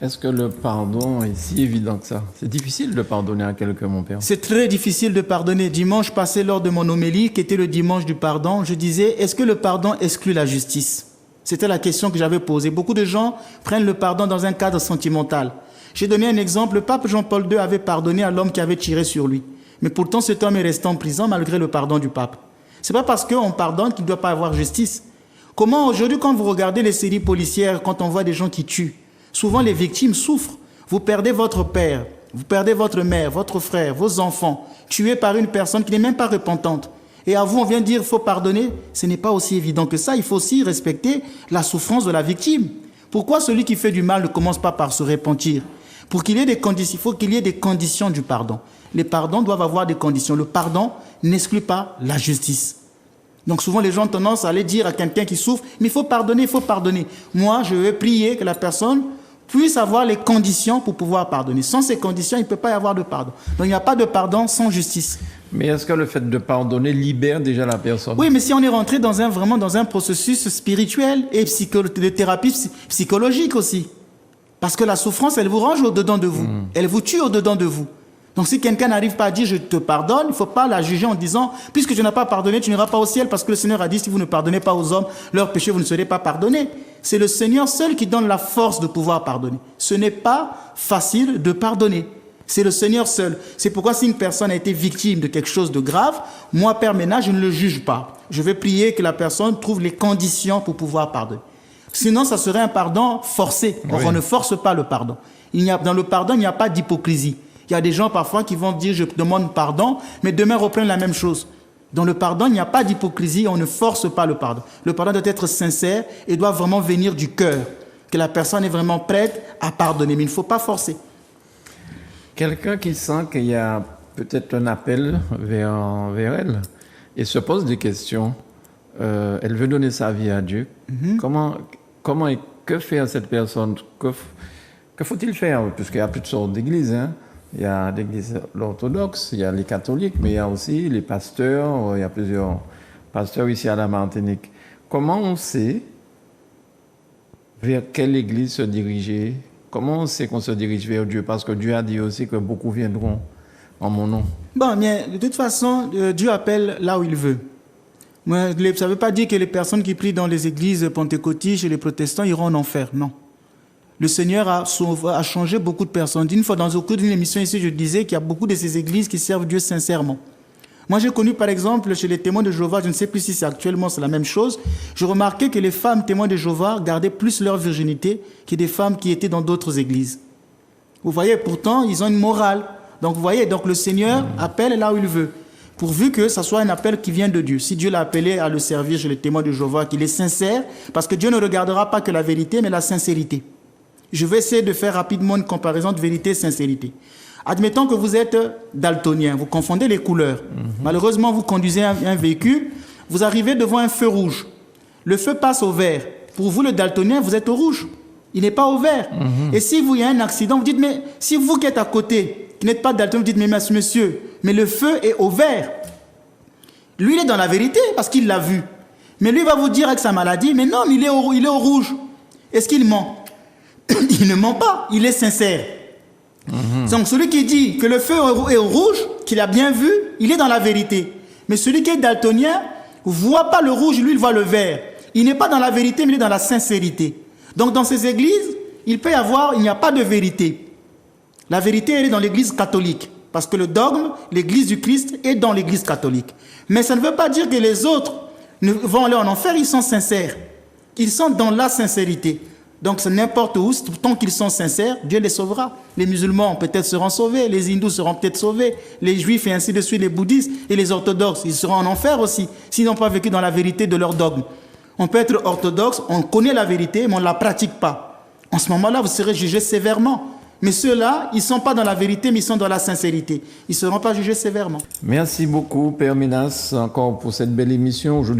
Est-ce que le pardon est si évident que ça? C'est difficile de pardonner à quelqu'un, mon père. C'est très difficile de pardonner. Dimanche passé, lors de mon homélie, qui était le dimanche du pardon, je disais, est-ce que le pardon exclut la justice? C'était la question que j'avais posée. Beaucoup de gens prennent le pardon dans un cadre sentimental. J'ai donné un exemple. Le pape Jean-Paul II avait pardonné à l'homme qui avait tiré sur lui. Mais pourtant, cet homme est resté en prison malgré le pardon du pape. Ce n'est pas parce qu'on pardonne qu'il ne doit pas avoir justice. Comment aujourd'hui, quand vous regardez les séries policières, quand on voit des gens qui tuent, souvent les victimes souffrent. Vous perdez votre père, vous perdez votre mère, votre frère, vos enfants, tués par une personne qui n'est même pas repentante. Et à vous, on vient dire qu'il faut pardonner. Ce n'est pas aussi évident que ça. Il faut aussi respecter la souffrance de la victime. Pourquoi celui qui fait du mal ne commence pas par se repentir? Pour qu'il y ait des conditions, il faut qu'il y ait des conditions du pardon. Les pardons doivent avoir des conditions. Le pardon n'exclut pas la justice. Donc souvent les gens ont tendance à aller dire à quelqu'un qui souffre, mais il faut pardonner, il faut pardonner. Moi, je vais prier que la personne puisse avoir les conditions pour pouvoir pardonner. Sans ces conditions, il ne peut pas y avoir de pardon. Donc il n'y a pas de pardon sans justice. Mais est-ce que le fait de pardonner libère déjà la personne? Oui, mais si on est rentré vraiment dans un processus spirituel et de thérapie psychologique aussi. Parce que la souffrance, elle vous range au-dedans de vous. Elle vous tue au-dedans de vous. Donc si quelqu'un n'arrive pas à dire « je te pardonne », il ne faut pas la juger en disant « puisque tu n'as pas pardonné, tu n'iras pas au ciel » parce que le Seigneur a dit « si vous ne pardonnez pas aux hommes, leurs péchés, vous ne serez pas pardonnés ». C'est le Seigneur seul qui donne la force de pouvoir pardonner. Ce n'est pas facile de pardonner. C'est le Seigneur seul. C'est pourquoi si une personne a été victime de quelque chose de grave, moi, Père Ménard, je ne le juge pas. Je vais prier que la personne trouve les conditions pour pouvoir pardonner. Sinon, ça serait un pardon forcé. Or, on ne force pas le pardon. Dans le pardon, il n'y a pas d'hypocrisie. Il y a des gens parfois qui vont dire « je demande pardon », mais demain reprennent la même chose. Dans le pardon, il n'y a pas d'hypocrisie, on ne force pas le pardon. Le pardon doit être sincère et doit vraiment venir du cœur, que la personne est vraiment prête à pardonner, mais il ne faut pas forcer. Quelqu'un qui sent qu'il y a peut-être un appel vers elle et se pose des questions, elle veut donner sa vie à Dieu. Comment et que faire cette personne? Que faut-il faire? Puisqu'il y a plusieurs sortes d'églises, hein. Il y a l'église orthodoxe, il y a les catholiques, mais il y a aussi les pasteurs. Il y a plusieurs pasteurs ici à la Martinique. Comment on sait vers quelle église se diriger? Comment on sait qu'on se dirige vers Dieu? Parce que Dieu a dit aussi que beaucoup viendront en mon nom. Bon, bien, de toute façon, Dieu appelle là où il veut. Ça ne veut pas dire que les personnes qui prient dans les églises pentecôtistes et les protestants iront en enfer, non. Le Seigneur a changé beaucoup de personnes. Une fois, dans le cours d'une émission ici, je disais qu'il y a beaucoup de ces églises qui servent Dieu sincèrement. Moi, j'ai connu, par exemple, chez les témoins de Jéhovah, je ne sais plus si c'est actuellement c'est la même chose, je remarquais que les femmes témoins de Jéhovah gardaient plus leur virginité que des femmes qui étaient dans d'autres églises. Vous voyez, pourtant, ils ont une morale. Donc, vous voyez, donc le Seigneur appelle là où il veut, pourvu que ça soit un appel qui vient de Dieu. Si Dieu l'a appelé à le servir chez les témoins de Jéhovah, qu'il est sincère, parce que Dieu ne regardera pas que la vérité, mais la sincérité. Je vais essayer de faire rapidement une comparaison de vérité et sincérité. Admettons que vous êtes daltonien, vous confondez les couleurs. Malheureusement, vous conduisez un véhicule, vous arrivez devant un feu rouge. Le feu passe au vert. Pour vous, le daltonien, vous êtes au rouge. Il n'est pas au vert. Et si il y a un accident, vous dites, mais si vous qui êtes à côté, qui n'êtes pas daltonien, vous dites, mais monsieur, mais le feu est au vert. Lui, il est dans la vérité parce qu'il l'a vu. Mais lui va vous dire avec sa maladie, mais non, il est au rouge. Est-ce qu'il ment? Il ne ment pas, il est sincère. Donc celui qui dit que le feu est au rouge, qu'il a bien vu, il est dans la vérité. Mais celui qui est daltonien ne voit pas le rouge, lui il voit le vert. Il n'est pas dans la vérité, mais il est dans la sincérité. Donc dans ces églises, il n'y a pas de vérité. La vérité, elle est dans l'église catholique. Parce que le dogme, l'église du Christ est dans l'église catholique. Mais ça ne veut pas dire que les autres vont aller en enfer, ils sont sincères. Ils sont dans la sincérité. Donc, c'est n'importe où, tant qu'ils sont sincères, Dieu les sauvera. Les musulmans peut-être seront sauvés, les hindous seront peut-être sauvés, les juifs et ainsi de suite, les bouddhistes et les orthodoxes, ils seront en enfer aussi, s'ils n'ont pas vécu dans la vérité de leur dogme. On peut être orthodoxe, on connaît la vérité, mais on ne la pratique pas. En ce moment-là, vous serez jugés sévèrement. Mais ceux-là, ils ne sont pas dans la vérité, mais ils sont dans la sincérité. Ils ne seront pas jugés sévèrement. Merci beaucoup, Père Ménas, encore pour cette belle émission aujourd'hui.